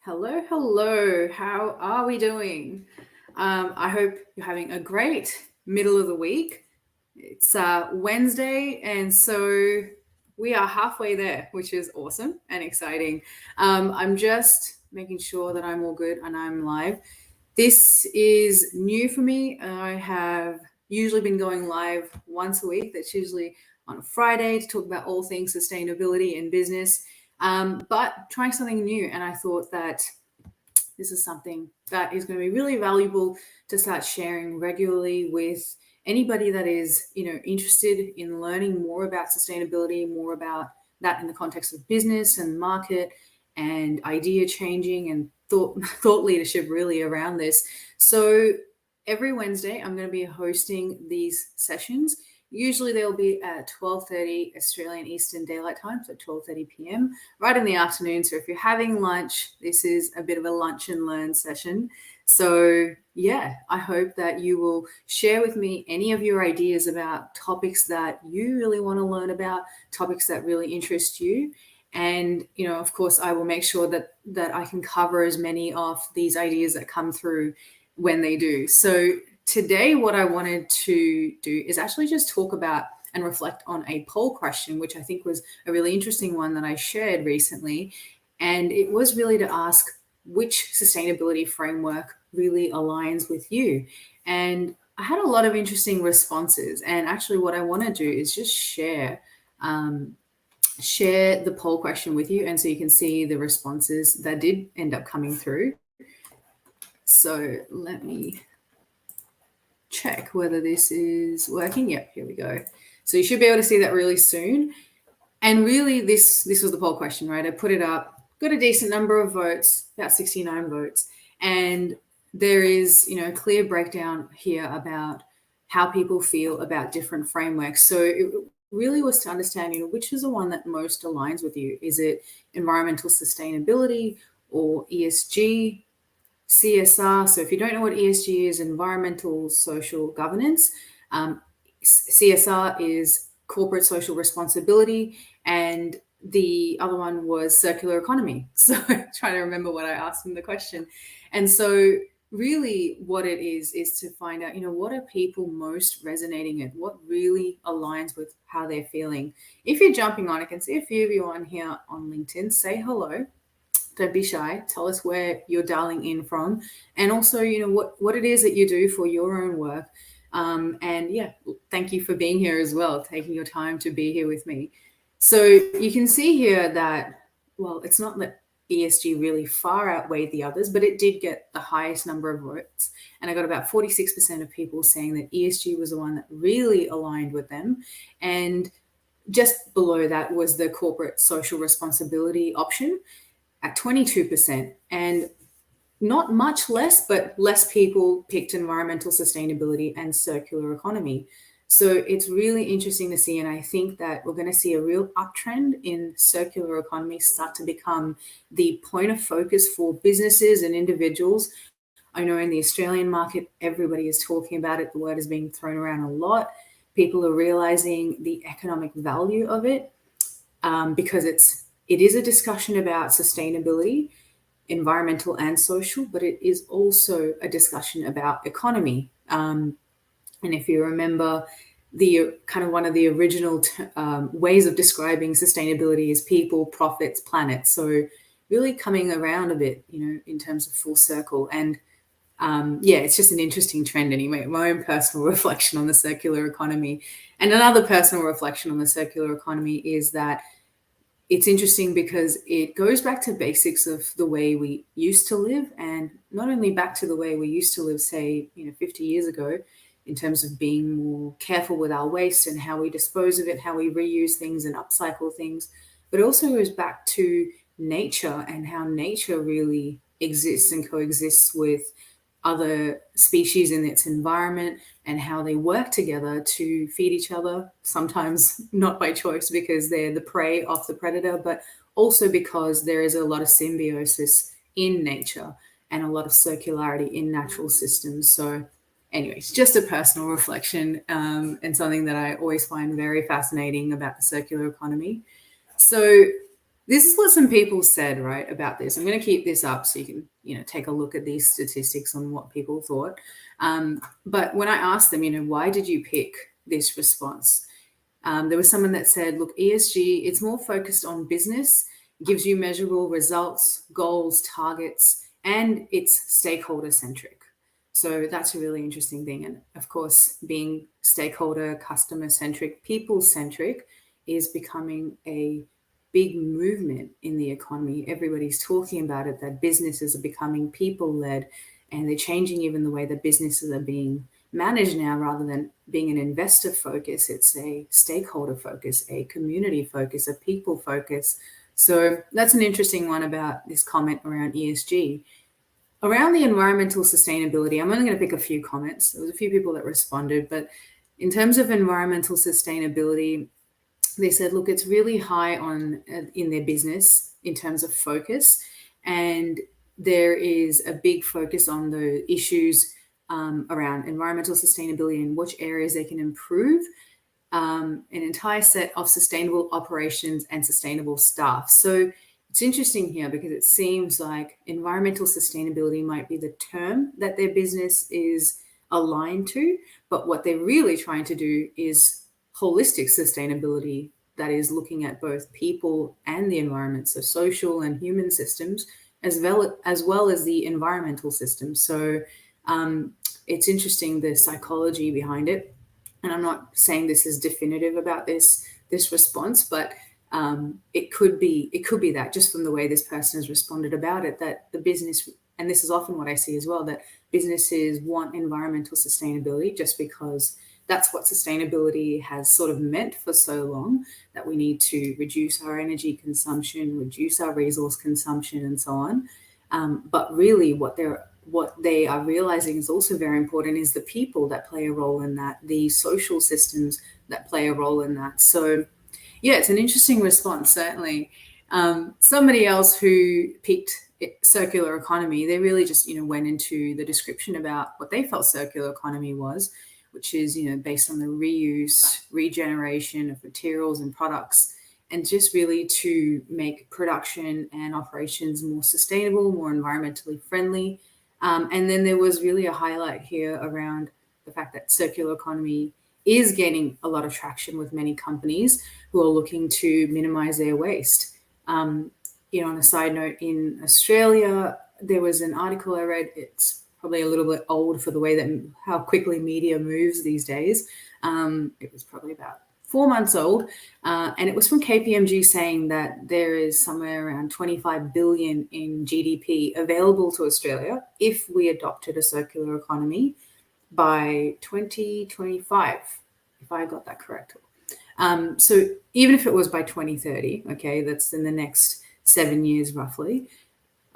Hello, hello. How are we doing? I hope you're having a great middle of the week. It's Wednesday, and so we are halfway there, which is awesome and exciting. I'm just making sure that I'm all good and I'm live. This is new for me. I have usually been going live once a week. That's usually on a Friday to talk about all things sustainability and business. But trying something new, and I thought that this is something that is going to be really valuable to start sharing regularly with anybody that is, interested in learning more about sustainability, more about that in the context of business and market and idea changing and thought leadership really around this. So every Wednesday, I'm going to be hosting these sessions. Usually they'll be at 12:30 Australian Eastern Daylight Time, so 12:30 p.m. right in the afternoon. So if you're having lunch, this is a bit of a lunch and learn session. So yeah, I hope that you will share with me any of your ideas about topics that you really want to learn about, topics that really interest you. And, of course, I will make sure that I can cover as many of these ideas that come through when they do. So today, what I wanted to do is actually just talk about and reflect on a poll question, which I think was a really interesting one that I shared recently. And it was really to ask which sustainability framework really aligns with you. And I had a lot of interesting responses. And actually, what I want to do is just share the poll question with you, and so you can see the responses that did end up coming through. So let me check whether this is working. Yep, here we go. So you should be able to see that really soon. And really, this was the poll question, right? I put it up, got a decent number of votes, about 69 votes, and there is, a clear breakdown here about how people feel about different frameworks. So it really was to understand, which is the one that most aligns with you. Is it environmental sustainability or ESG, CSR? So if you don't know what ESG is, environmental social governance. CSR is corporate social responsibility, and the other one was circular economy. So trying to remember what I asked in the question. And so really what it is to find out, what are people most resonating with? What really aligns with how they're feeling? If you're jumping on, I can see a few of you on here on LinkedIn. Say hello. Don't be shy. Tell us where you're dialing in from, and also, what it is that you do for your own work. And yeah, thank you for being here as well, taking your time to be here with me. So you can see here that, well, it's not that ESG really far outweighed the others, but it did get the highest number of votes. And I got about 46% of people saying that ESG was the one that really aligned with them. And just below that was the corporate social responsibility option at 22%. And not much less, but less people picked environmental sustainability and circular economy. So it's really interesting to see. And I think that we're going to see a real uptrend in circular economy start to become the point of focus for businesses and individuals. I know in the Australian market, everybody is talking about it. The word is being thrown around a lot. People are realizing the economic value of it, because it is a discussion about sustainability, environmental and social, but it is also a discussion about economy. And if you remember, the kind of one of the original ways of describing sustainability is people, profits, planet. So really coming around a bit, in terms of full circle. And yeah, it's just an interesting trend anyway. My own personal reflection on the circular economy. And another personal reflection on the circular economy is that it's interesting because it goes back to basics of the way we used to live, and not only back to the way we used to live, say, 50 years ago, in terms of being more careful with our waste and how we dispose of it, how we reuse things and upcycle things, but it also goes back to nature and how nature really exists and coexists with other species in its environment, and how they work together to feed each other, sometimes not by choice because they're the prey of the predator, but also because there is a lot of symbiosis in nature and a lot of circularity in natural systems. So anyways, just a personal reflection, and something that I always find very fascinating about the circular economy. So This is what some people said, right, about this. I'm going to keep this up so you can, take a look at these statistics on what people thought. But when I asked them, why did you pick this response? There was someone that said, look, ESG, it's more focused on business, gives you measurable results, goals, targets, and it's stakeholder centric. So that's a really interesting thing. And of course, being stakeholder, customer centric, people centric is becoming a big movement in the economy. Everybody's talking about it, that businesses are becoming people led, and they're changing even the way that businesses are being managed now. Rather than being an investor focus, it's a stakeholder focus, a community focus, a people focus. So that's an interesting one about this comment around ESG. Around the environmental sustainability, I'm only going to pick a few comments. There was a few people that responded, but in terms of environmental sustainability, they said, look, it's really high on in their business in terms of focus, and there is a big focus on the issues around environmental sustainability and which areas they can improve, an entire set of sustainable operations and sustainable staff. So it's interesting here because it seems like environmental sustainability might be the term that their business is aligned to, but what they're really trying to do is holistic sustainability, that is looking at both people and the environment, so social and human systems, as well as the environmental systems. So it's interesting, the psychology behind it. And I'm not saying this is definitive about this response, but it could be that just from the way this person has responded about it, that the business, and this is often what I see as well, that businesses want environmental sustainability just because that's what sustainability has sort of meant for so long, that we need to reduce our energy consumption, reduce our resource consumption, and so on. But really what they are realizing is also very important is the people that play a role in that, the social systems that play a role in that. So yeah, it's an interesting response, certainly. Somebody else who picked circular economy, they really just, went into the description about what they felt circular economy was, which is, based on the reuse, regeneration of materials and products, and just really to make production and operations more sustainable, more environmentally friendly. And then there was really a highlight here around the fact that circular economy is gaining a lot of traction with many companies who are looking to minimize their waste. On a side note, in Australia, there was an article I read. It's probably a little bit old for the way that how quickly media moves these days. It was probably about 4 months old, and it was from KPMG saying that there is somewhere around 25 billion in GDP available to Australia if we adopted a circular economy by 2025, if I got that correct. So even if it was by 2030, okay, that's in the next 7 years roughly.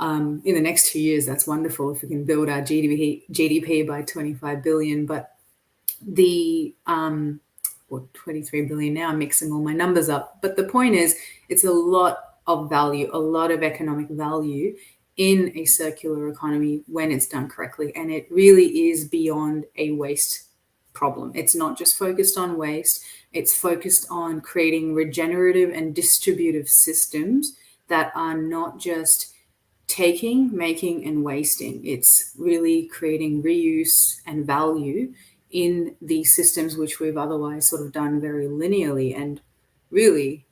In the next 2 years, that's wonderful if we can build our GDP by 25 billion. But the or 23 billion now, I'm mixing all my numbers up. But the point is, it's a lot of value, a lot of economic value in a circular economy when it's done correctly. And it really is beyond a waste problem. It's not just focused on waste. It's focused on creating regenerative and distributive systems that are not just taking, making, and wasting. It's really creating reuse and value in these systems, which we've otherwise sort of done very linearly, and really,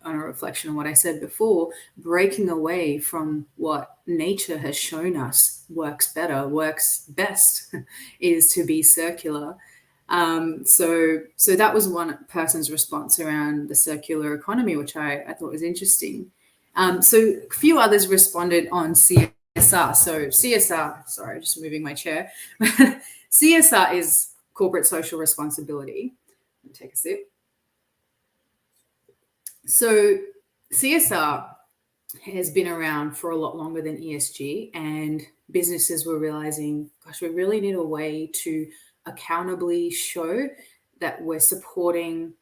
on a reflection on what I said before, breaking away from what nature has shown us works better, works best, is to be circular. So that was one person's response around the circular economy, which I thought was interesting. So a few others responded on CSR. So CSR, sorry, just moving my chair. CSR is corporate social responsibility. Let me take a sip. So CSR has been around for a lot longer than ESG, and businesses were realizing, gosh, we really need a way to accountably show that we're supporting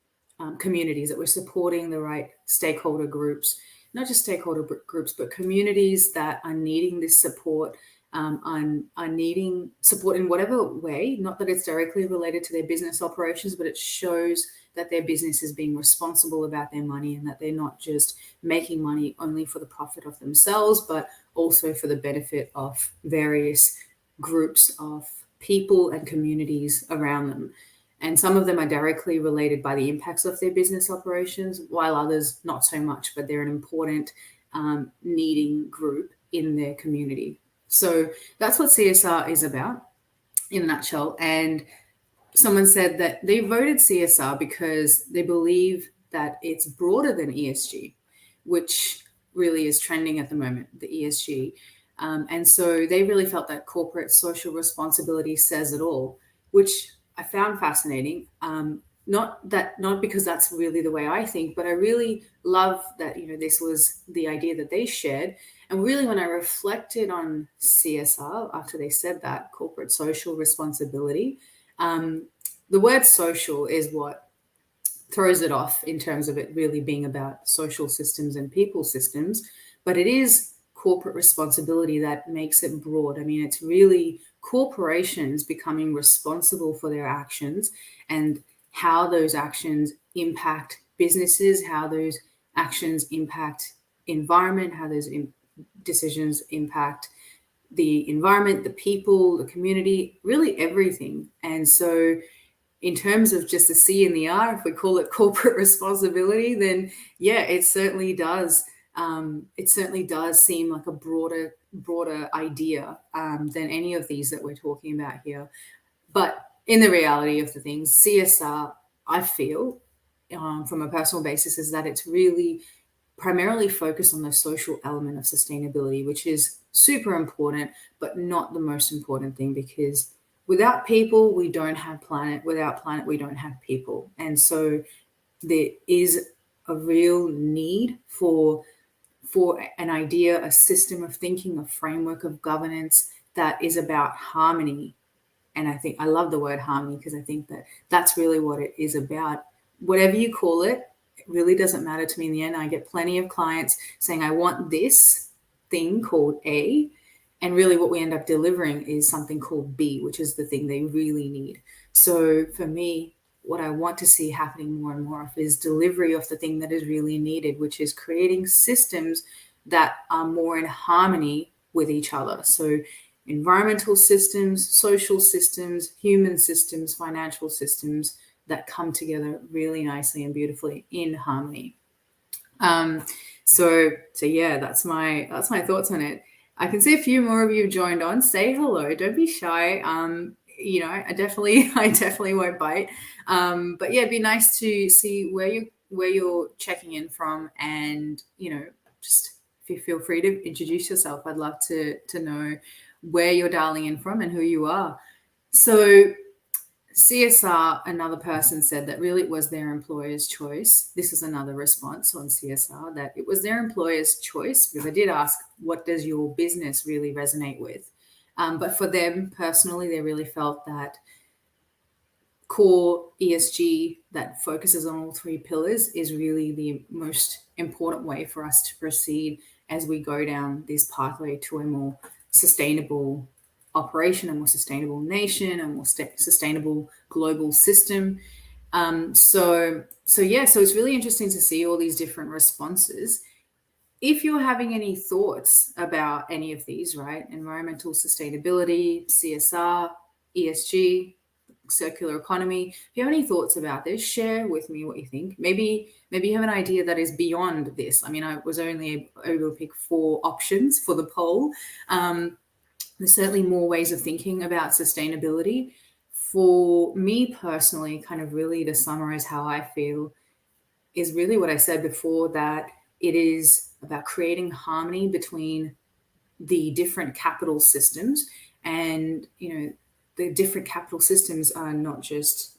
communities, that we're supporting the right stakeholder groups, not just stakeholder groups, but communities that are needing this support, are needing support in whatever way, not that it's directly related to their business operations, but it shows that their business is being responsible about their money, and that they're not just making money only for the profit of themselves, but also for the benefit of various groups of people and communities around them. And some of them are directly related by the impacts of their business operations, while others not so much, but they're an important needing group in their community. So that's what CSR is about in a nutshell. And someone said that they voted CSR because they believe that it's broader than ESG, which really is trending at the moment, the ESG. And so they really felt that corporate social responsibility says it all, which I found fascinating. Not because that's really the way I think, but I really love that, this was the idea that they shared. And really, when I reflected on CSR after they said that, corporate social responsibility, the word social is what throws it off in terms of it really being about social systems and people systems. But it is corporate responsibility that makes it broad. I mean, it's really corporations becoming responsible for their actions and how those actions impact businesses, how those actions impact environment, how those decisions impact the environment, the people, the community, really everything. And so in terms of just the C and the R, if we call it corporate responsibility, then yeah, it certainly does. It certainly does seem like a broader idea than any of these that we're talking about here. But in the reality of the things, CSR, I feel, from a personal basis, is that it's really primarily focused on the social element of sustainability, which is super important, but not the most important thing, because without people, we don't have planet. Without planet, we don't have people. And so there is a real need for an idea, a system of thinking, a framework of governance that is about harmony. And I love the word harmony, because I think that that's really what it is about. Whatever you call it, it really doesn't matter to me in the end. I get plenty of clients saying, I want this thing called A. And really what we end up delivering is something called B, which is the thing they really need. So for me, what I want to see happening more and more of is delivery of the thing that is really needed, which is creating systems that are more in harmony with each other. So environmental systems, social systems, human systems, financial systems that come together really nicely and beautifully in harmony. So yeah, that's my thoughts on it. I can see a few more of you joined on. Say hello. Don't be shy. I definitely won't bite. But yeah, it'd be nice to see where you're checking in from, and just if you feel free to introduce yourself. I'd love to know where you're dialing in from and who you are. So CSR, another person said that really it was their employer's choice. This is another response on CSR, that it was their employer's choice, because I did ask, what does your business really resonate with? But for them personally, they really felt that core ESG that focuses on all three pillars is really the most important way for us to proceed as we go down this pathway to a more sustainable operation, a more sustainable nation, a more sustainable global system. So it's really interesting to see all these different responses. If you're having any thoughts about any of these, right? Environmental sustainability, CSR, ESG, circular economy. If you have any thoughts about this, share with me what you think. Maybe you have an idea that is beyond this. I mean, I was only able to pick 4 options for the poll. There's certainly more ways of thinking about sustainability. For me personally, kind of really to summarize how I feel, is really what I said before, that it is about creating harmony between the different capital systems. And, the different capital systems are not just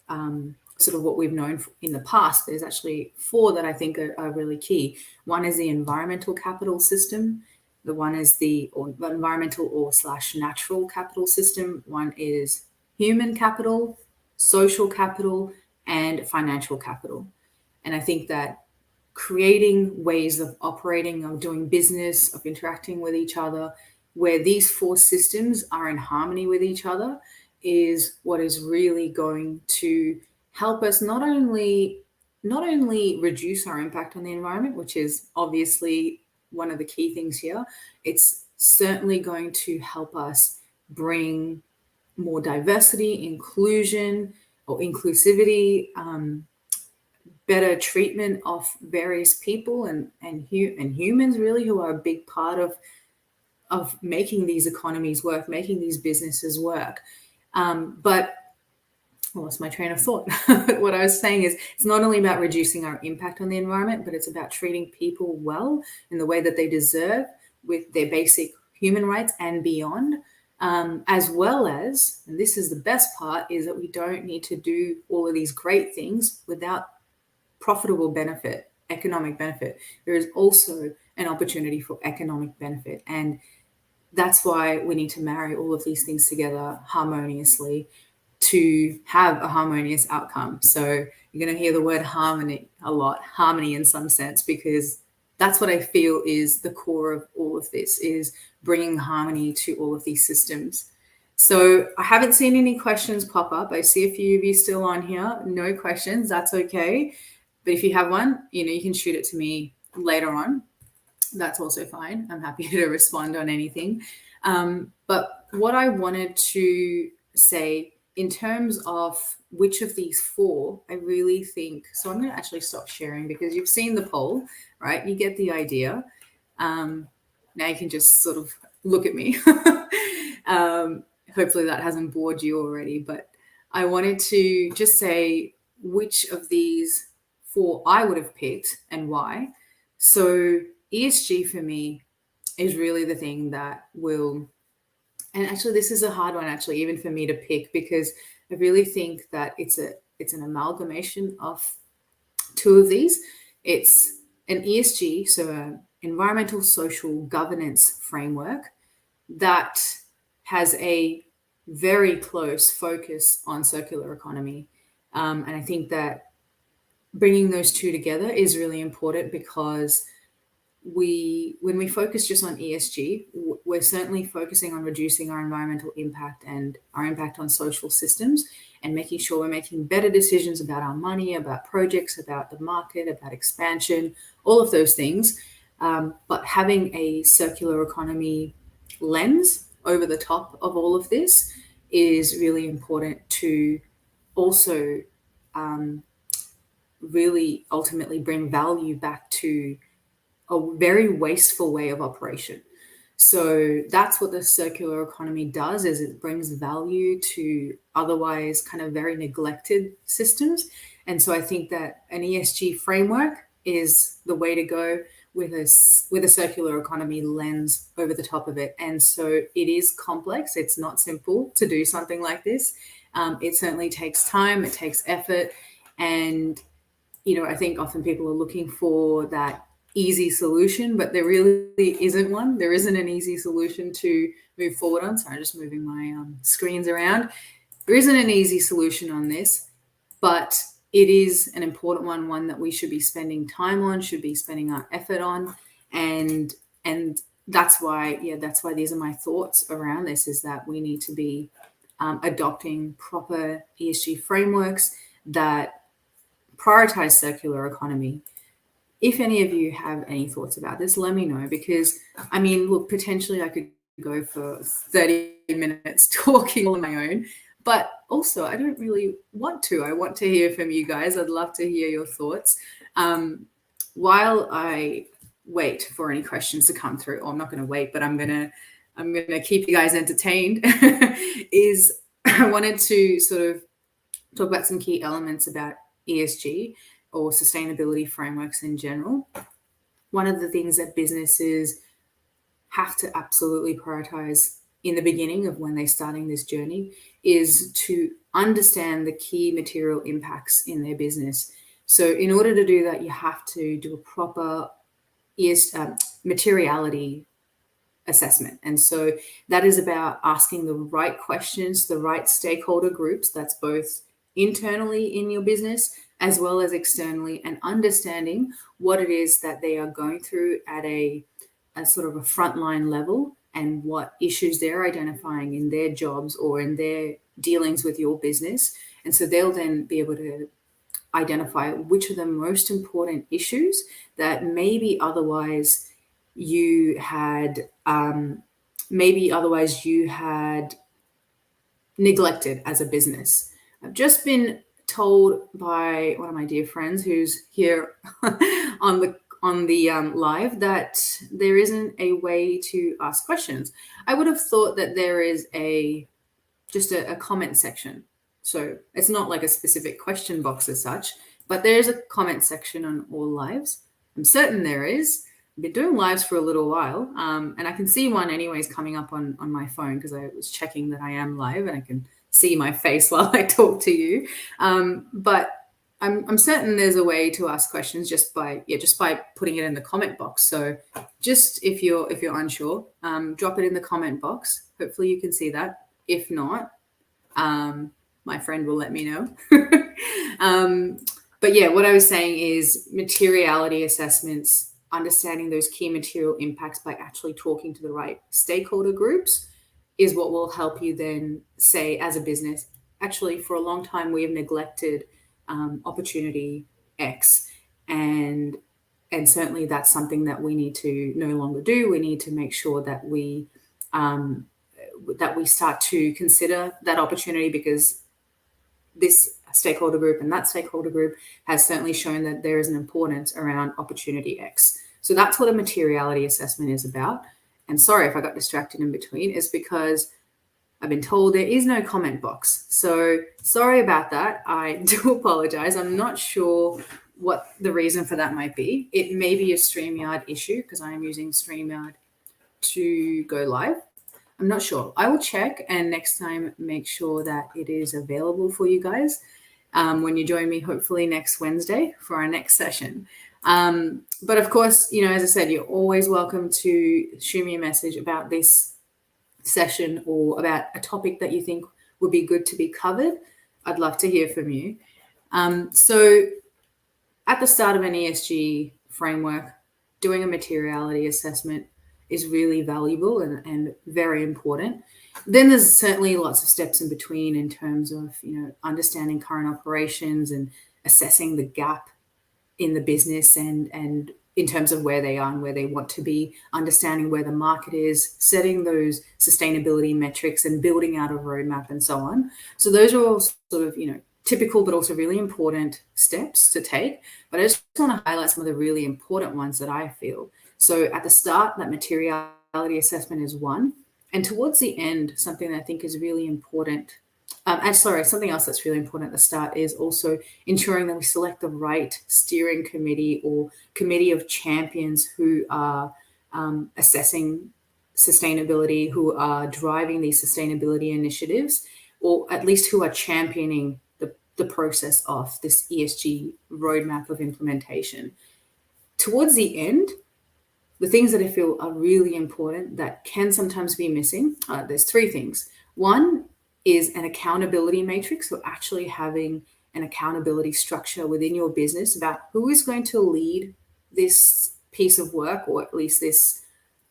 sort of what we've known in the past. There's actually 4 that I think are really key. One is the environmental capital system. The one is the environmental or / natural capital system. One is human capital, social capital, and financial capital. And I think that creating ways of operating, of doing business, of interacting with each other, where these 4 systems are in harmony with each other, is what is really going to help us not only reduce our impact on the environment, which is obviously one of the key things here. It's certainly going to help us bring more diversity, inclusion, or inclusivity, better treatment of various people and humans, really, who are a big part of making these economies work, making these businesses work. But I lost my train of thought. What I was saying is, it's not only about reducing our impact on the environment, but it's about treating people well in the way that they deserve, with their basic human rights and beyond. As well as, and this is the best part, is that we don't need to do all of these great things without profitable benefit, economic benefit. There is also an opportunity for economic benefit. And that's why we need to marry all of these things together harmoniously to have a harmonious outcome. So you're going to hear the word harmony a lot, harmony in some sense, because that's what I feel is the core of all of this, is bringing harmony to all of these systems. So I haven't seen any questions pop up. I see a few of you still on here. No questions. That's okay. But if you have one, you can shoot it to me later on. That's also fine. I'm happy to respond on anything. But what I wanted to say in terms of which of these four, I really think, so I'm going to actually stop sharing because you've seen the poll, right? You get the idea. Now you can just sort of look at me. Hopefully that hasn't bored you already, but I wanted to just say which of these four I would have picked and why. So ESG for me is really the thing that will, and actually this is a hard one actually even for me to pick, because I really think that it's an amalgamation of two of these. It's an ESG, so an environmental social governance framework that has a very close focus on circular economy. And I think that bringing those two together is really important, because when we focus just on ESG, we're certainly focusing on reducing our environmental impact and our impact on social systems, and making sure we're making better decisions about our money, about projects, about the market, about expansion, all of those things. But having a circular economy lens over the top of all of this is really important to also really ultimately bring value back to a very wasteful way of operation. So that's what the circular economy does, is it brings value to otherwise kind of very neglected systems. And so I think that an ESG framework is the way to go, with a circular economy lens over the top of it. And so it is complex. It's not simple to do something like this. It certainly takes time, it takes effort. And, I think often people are looking for that easy solution, but there really isn't one. There isn't an easy solution to move forward on. Sorry, I'm just moving my screens around. There isn't an easy solution on this, but it is an important one that we should be spending time on, should be spending our effort on. And that's why these are my thoughts around this, is that we need to be adopting proper ESG frameworks that prioritize circular economy. If any of you have any thoughts about this, let me know, because look, potentially I could go for 30 minutes talking all on my own, but also I don't really want to. I want to hear from you guys. I'd love to hear your thoughts. While I wait for any questions to come through, or I'm not going to wait, but I'm going to keep you guys entertained, is I wanted to sort of talk about some key elements about ESG, or sustainability frameworks in general. One of the things that businesses have to absolutely prioritize in the beginning of when they're starting this journey is to understand the key material impacts in their business. So in order to do that, you have to do a proper materiality assessment. And so that is about asking the right questions, the right stakeholder groups, that's both internally in your business as well as externally, and understanding what it is that they are going through at a sort of a frontline level, and what issues they're identifying in their jobs or in their dealings with your business, And so they'll then be able to identify which are the most important issues that maybe otherwise you had neglected as a business. I've just been told by one of my dear friends who's here on the live that there isn't a way to ask questions. I would have thought that there is just a comment section. So it's not like a specific question box as such, but there's a comment section on all lives. I'm certain there is. I've been doing lives for a little while, and I can see one anyways coming up on my phone because I was checking that I am live and I can see my face while I talk to you. But I'm certain there's a way to ask questions just by putting it in the comment box. So just if you're unsure, drop it in the comment box. Hopefully you can see that. If not, my friend will let me know. But yeah, what I was saying is materiality assessments, understanding those key material impacts by actually talking to the right stakeholder groups is what will help you then say as a business, actually, for a long time, we have neglected opportunity X. And certainly that's something that we need to no longer do. We need to make sure that we start to consider that opportunity, because this stakeholder group and that stakeholder group has certainly shown that there is an importance around opportunity X. So that's what a materiality assessment is about. And sorry if I got distracted in between, is because I've been told there is no comment box. So sorry about that. I do apologize. I'm not sure what the reason for that might be. It may be a StreamYard issue because I am using StreamYard to go live. I'm not sure. I will check and next time make sure that it is available for you guys when you join me, hopefully next Wednesday for our next session. But of course, as I said, you're always welcome to shoot me a message about this session or about a topic that you think would be good to be covered. I'd love to hear from you. So at the start of an ESG framework, doing a materiality assessment is really valuable and very important. Then there's certainly lots of steps in between in terms of, understanding current operations and assessing the gap in the business and in terms of where they are and where they want to be, understanding where the market is, setting those sustainability metrics and building out a roadmap and so on. So those are all sort of, typical but also really important steps to take. But I just want to highlight some of the really important ones that I feel. So at the start, that materiality assessment is one. And towards the end, something that I think is really important, something else that's really important at the start is also ensuring that we select the right steering committee or committee of champions who are assessing sustainability, who are driving these sustainability initiatives, or at least who are championing the process of this ESG roadmap of implementation. Towards the end, the things that I feel are really important that can sometimes be missing, there's three things. One is an accountability matrix, so actually having an accountability structure within your business about who is going to lead this piece of work, or at least this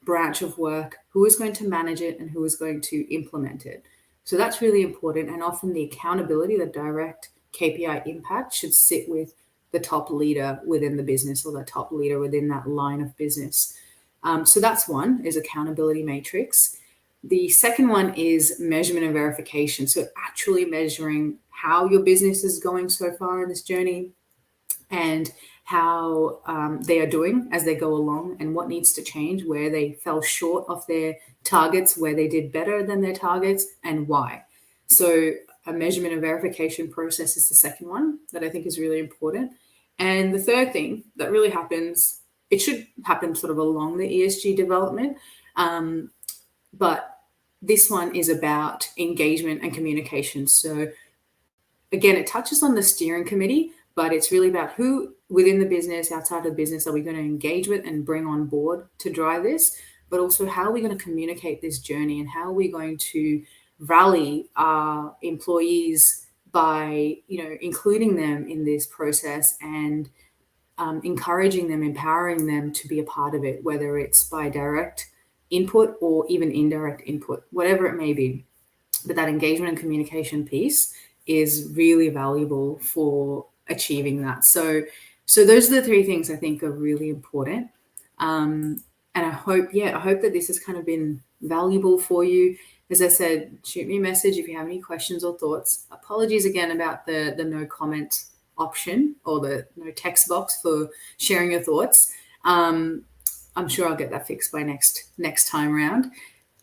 branch of work, who is going to manage it and who is going to implement it. So that's really important. And often the accountability, the direct KPI impact should sit with the top leader within the business or the top leader within that line of business. So that's one, is accountability matrix. The second one is measurement and verification. So actually measuring how your business is going so far in this journey and how they are doing as they go along and what needs to change, where they fell short of their targets, where they did better than their targets, and why. So a measurement and verification process is the second one that I think is really important. And the third thing that really happens, it should happen sort of along the ESG development, but this one is about engagement and communication. So again, it touches on the steering committee, but it's really about who within the business, outside the business, are we going to engage with and bring on board to drive this, but also how are we going to communicate this journey and how are we going to rally our employees by, including them in this process and encouraging them, empowering them to be a part of it, whether it's by direct input or even indirect input, whatever it may be. But that engagement and communication piece is really valuable for achieving that. So those are the three things I think are really important. And I hope that this has kind of been valuable for you. As I said, shoot me a message if you have any questions or thoughts. Apologies again about the no comment option or the no text box for sharing your thoughts. I'm sure I'll get that fixed by next time around.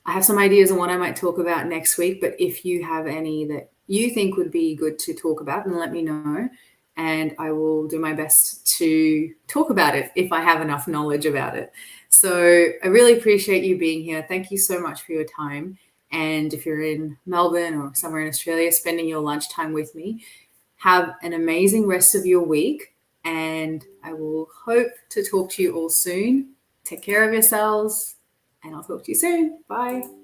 I have some ideas on what I might talk about next week, but if you have any that you think would be good to talk about, then let me know, and I will do my best to talk about it if I have enough knowledge about it. So I really appreciate you being here. Thank you so much for your time. And if you're in Melbourne or somewhere in Australia, spending your lunchtime with me, have an amazing rest of your week. And I will hope to talk to you all soon. Take care of yourselves, and I'll talk to you soon. Bye.